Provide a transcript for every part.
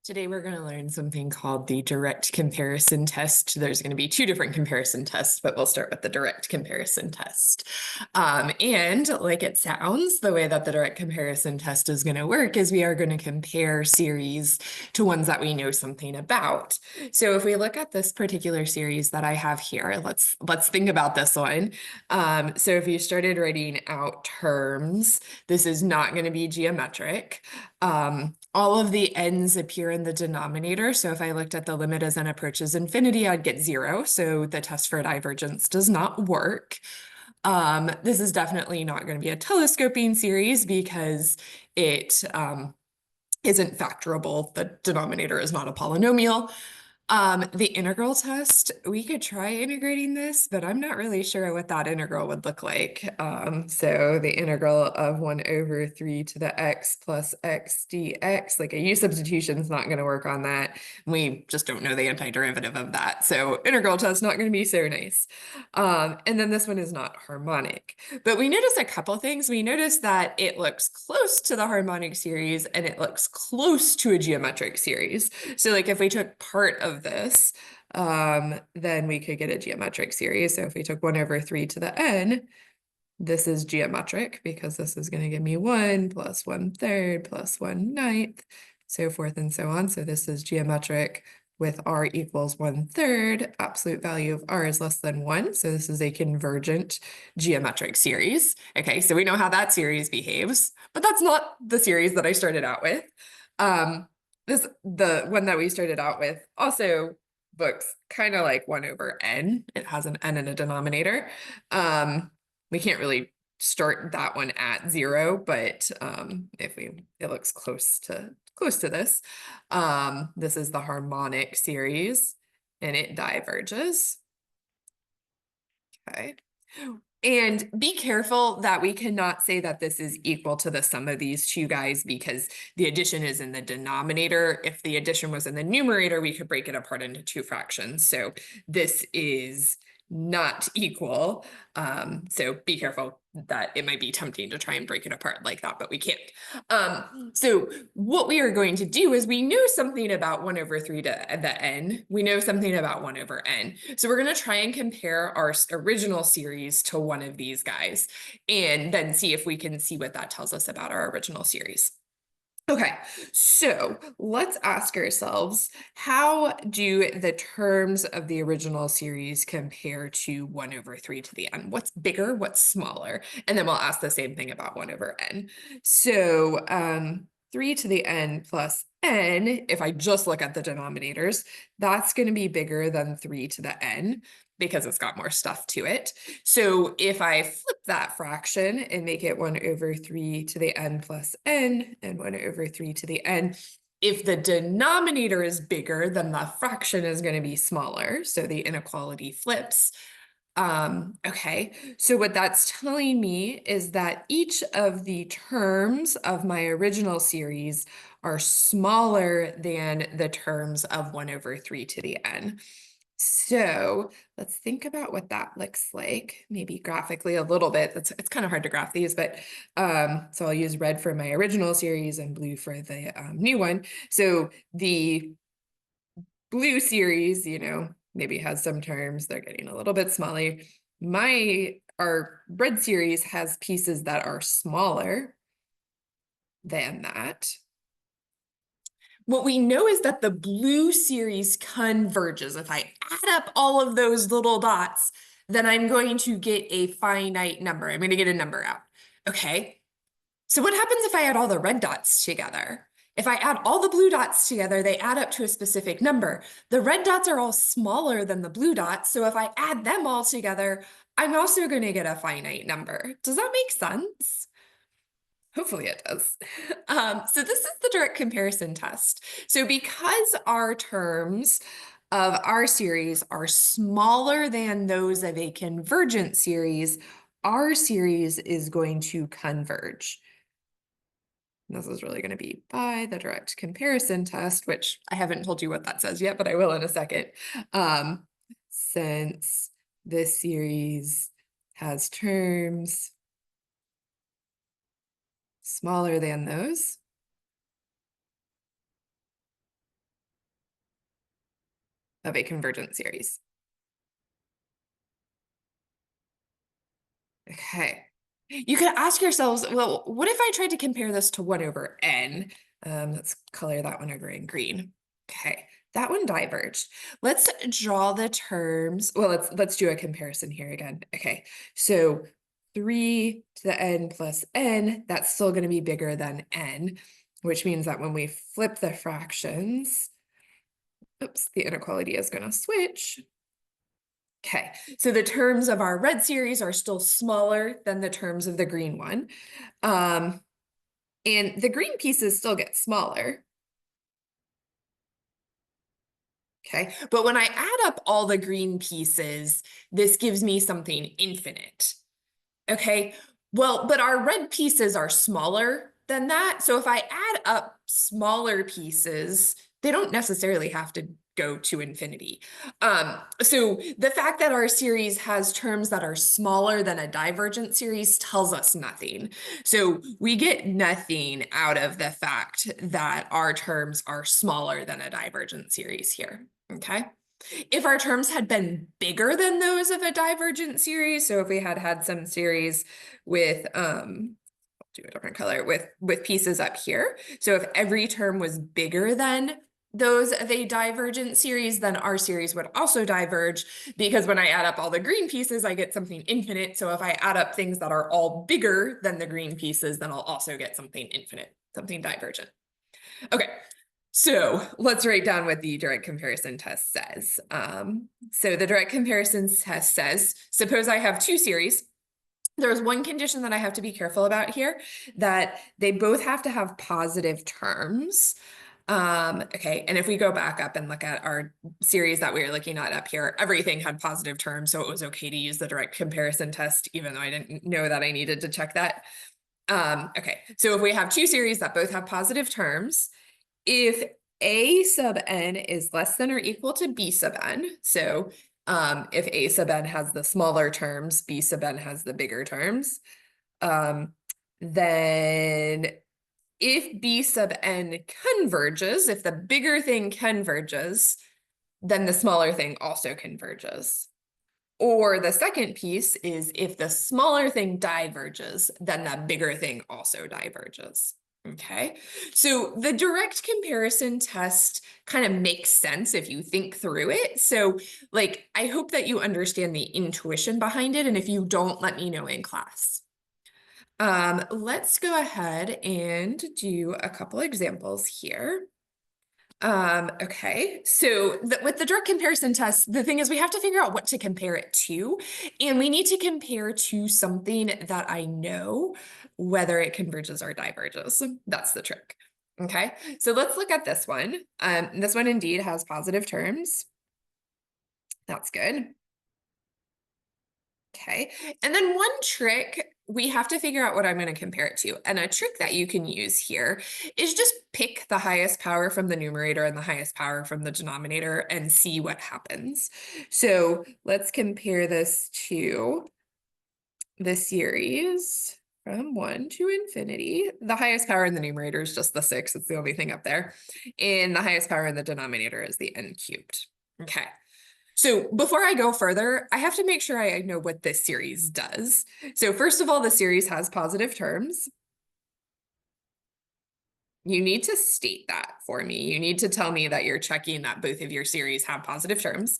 Today, we're going to learn something called the direct comparison test. There's going to be two different comparison tests, but we'll start with the direct comparison test. And like it sounds, the way that the direct comparison test is going to work is we are going to compare series to ones that we know something about. So if we look at this particular series that I have here, let's think about this one. So if you started writing out terms, this is not going to be geometric. All of the n's appear in the denominator. So if I looked at the limit as n approaches infinity, I'd get 0. So the test for divergence does not work. This is definitely not going to be a telescoping series because it isn't factorable. The denominator is not a polynomial. The integral test, we could try integrating this, but I'm not really sure what that integral would look like. So the integral of 1 over 3 to the x plus x dx, like a u substitution is not going to work on that. We just don't know the antiderivative of that. So integral test not going to be so nice. And then this one is not harmonic. But we notice a couple things. We notice that it looks close to the harmonic series and it looks close to a geometric series. So like if we took part of this, then we could get a geometric series. So if we took 1 over 3 to the n, this is geometric because this is going to give me 1 plus 1/3 plus 1/9, so forth and so on. So this is geometric with r equals 1/3. Absolute value of r is less than 1. So this is a convergent geometric series. Okay, so we know how that series behaves, but that's not the series that I started out with. The one that we started out with also looks kind of like 1 over n. It has an n in a denominator. We can't really start that one at 0, but it looks close to this. This is the harmonic series and it diverges. Okay. And be careful that we cannot say that this is equal to the sum of these two guys because the addition is in the denominator. If the addition was in the numerator, we could break it apart into two fractions. So this is not equal. So be careful that it might be tempting to try and break it apart like that, but we can't. So what we are going to do is we know something about 1 over 3 to the n. We know something about 1 over n. So we're going to try and compare our original series to one of these guys and then see if we can see what that tells us about our original series. Okay, so let's ask ourselves, how do the terms of the original series compare to 1 over 3 to the n? What's bigger, what's smaller? And then we'll ask the same thing about 1 over n. So 3 to the n plus n, if I just look at the denominators, that's going to be bigger than 3 to the n because it's got more stuff to it. So if I flip that fraction and make it 1 over 3 to the n plus n and 1 over 3 to the n, if the denominator is bigger, then the fraction is going to be smaller. So the inequality flips. Okay, so what that's telling me is that each of the terms of my original series are smaller than the terms of 1 over 3 to the n. So let's think about what that looks like, maybe graphically a little bit. It's kind of hard to graph these, but so I'll use red for my original series and blue for the new one. So the blue series, maybe has some terms, they're getting a little bit smaller. Our red series has pieces that are smaller than that. What we know is that the blue series converges. If I add up all of those little dots, then I'm going to get a finite number. I'm going to get a number out. Okay. So what happens if I add all the red dots together? If I add all the blue dots together, they add up to a specific number. The red dots are all smaller than the blue dots. So if I add them all together, I'm also going to get a finite number. Does that make sense? Hopefully it does. So this is the direct comparison test. So because our terms of our series are smaller than those of a convergent series, our series is going to converge. And this is really going to be by the direct comparison test, which I haven't told you what that says yet, but I will in a second. Since this series has terms smaller than those, of a convergent series. Okay. You could ask yourselves, well, what if I tried to compare this to 1 over n? Let's color that one over in green. Okay, that one diverged. Let's draw the terms. Well, let's do a comparison here again. Okay, so 3 to the n plus n, that's still going to be bigger than n, which means that when we flip the fractions, oops, the inequality is going to switch. Okay, so the terms of our red series are still smaller than the terms of the green one. And the green pieces still get smaller. Okay, but when I add up all the green pieces, this gives me something infinite. Okay, well, but our red pieces are smaller than that. So if I add up smaller pieces, they don't necessarily have to go to infinity. So the fact that our series has terms that are smaller than a divergent series tells us nothing. So we get nothing out of the fact that our terms are smaller than a divergent series here, okay? If our terms had been bigger than those of a divergent series, so if we had had some series with, do a different color, with pieces up here. So if every term was bigger than those of a divergent series, then our series would also diverge, because when I add up all the green pieces, I get something infinite. So if I add up things that are all bigger than the green pieces, then I'll also get something infinite, something divergent. Okay, so let's write down what the direct comparison test says. So the direct comparison test says, suppose I have 2 series. There's one condition that I have to be careful about here, that they both have to have positive terms. Okay, and if we go back up and look at our series that we were looking at up here, everything had positive terms, so it was okay to use the direct comparison test, even though I didn't know that I needed to check that. Okay, so if we have 2 series that both have positive terms, if A sub n is less than or equal to B sub n, so if A sub n has the smaller terms, B sub n has the bigger terms, then if B sub n converges, if the bigger thing converges, then the smaller thing also converges. Or the second piece is if the smaller thing diverges, then the bigger thing also diverges. Okay, so the direct comparison test kind of makes sense if you think through it. So like, I hope that you understand the intuition behind it. And if you don't, let me know in class. Let's go ahead and do a couple examples here. Okay, so with the direct comparison test, the thing is we have to figure out what to compare it to, and we need to compare to something that I know whether it converges or diverges. That's the trick. Okay, so let's look at this one. This one indeed has positive terms. That's good. Okay, and then one trick, we have to figure out what I'm going to compare it to. And a trick that you can use here is just pick the highest power from the numerator and the highest power from the denominator and see what happens. So let's compare this to the series from 1 to infinity. The highest power in the numerator is just the 6. It's the only thing up there. And the highest power in the denominator is the n cubed. Okay. So before I go further, I have to make sure I know what this series does. So first of all, the series has positive terms. You need to state that for me. You need to tell me that you're checking that both of your series have positive terms.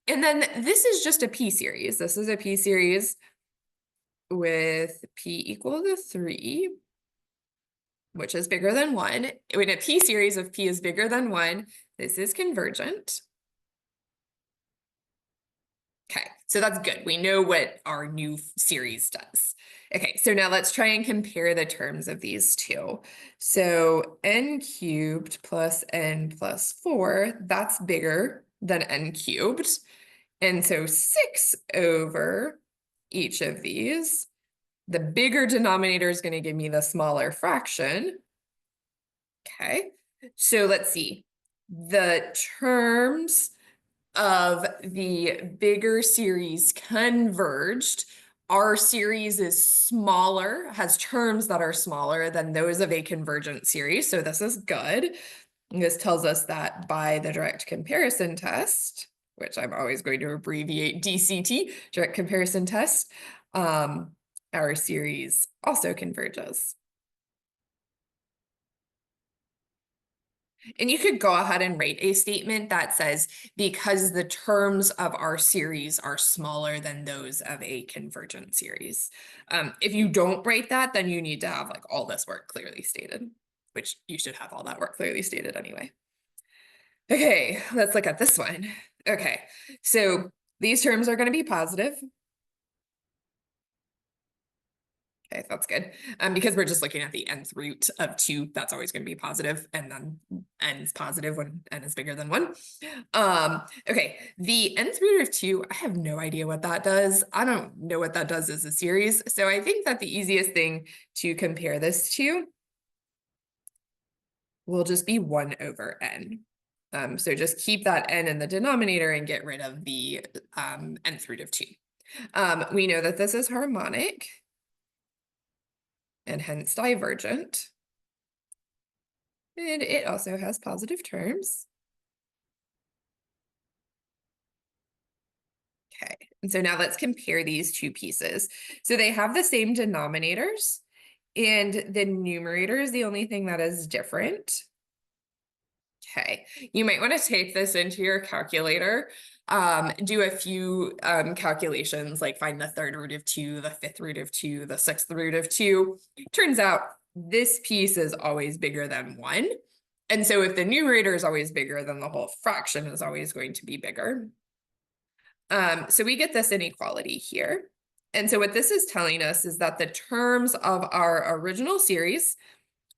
And then this is just a p series. This is a p series with p equal to 3, which is bigger than 1. In a p series, if p is bigger than 1, this is convergent. Okay, so that's good. We know what our new series does. Okay, so now let's try and compare the terms of these two. So n cubed plus n plus 4, that's bigger than n cubed. And so 6 over each of these. The bigger denominator is going to give me the smaller fraction. Okay, so let's see. The terms of the bigger series converged. Our series is smaller, has terms that are smaller than those of a convergent series, so this is good. And this tells us that by the direct comparison test, which I'm always going to abbreviate DCT, direct comparison test, our series also converges. And you could go ahead and write a statement that says, because the terms of our series are smaller than those of a convergent series. If you don't write that, then you need to have like all this work clearly stated, which you should have all that work clearly stated anyway. Okay, let's look at this one. Okay, so these terms are going to be positive. Okay, that's good. Because we're just looking at the nth root of 2, that's always going to be positive, and then n is positive when n is bigger than 1. Okay, the nth root of 2, I have no idea what that does. I don't know what that does as a series. So I think that the easiest thing to compare this to will just be 1 over n. So just keep that n in the denominator and get rid of the nth root of 2. We know that this is harmonic and hence divergent. And it also has positive terms. Okay, and so now let's compare these two pieces. So they have the same denominators, and the numerator is the only thing that is different. Okay, you might want to take this into your calculator, do a few calculations, like find the third root of 2, the fifth root of 2, the sixth root of 2. Turns out this piece is always bigger than 1. And so if the numerator is always bigger, then the whole fraction is always going to be bigger. So we get this inequality here. And so what this is telling us is that the terms of our original series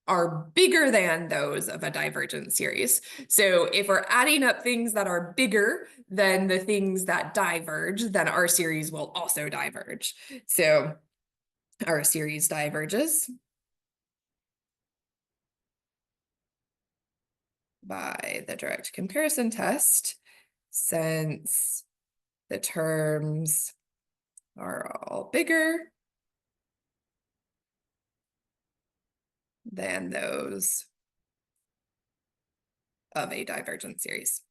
are bigger than those of a divergent series. So if we're adding up things that are bigger than the things that diverge, then our series will also diverge. So our series diverges by the direct comparison test, since the terms are all bigger than those of a divergent series.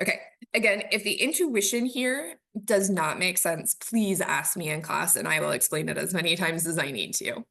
Okay, again, if the intuition here does not make sense, please ask me in class and I will explain it as many times as I need to.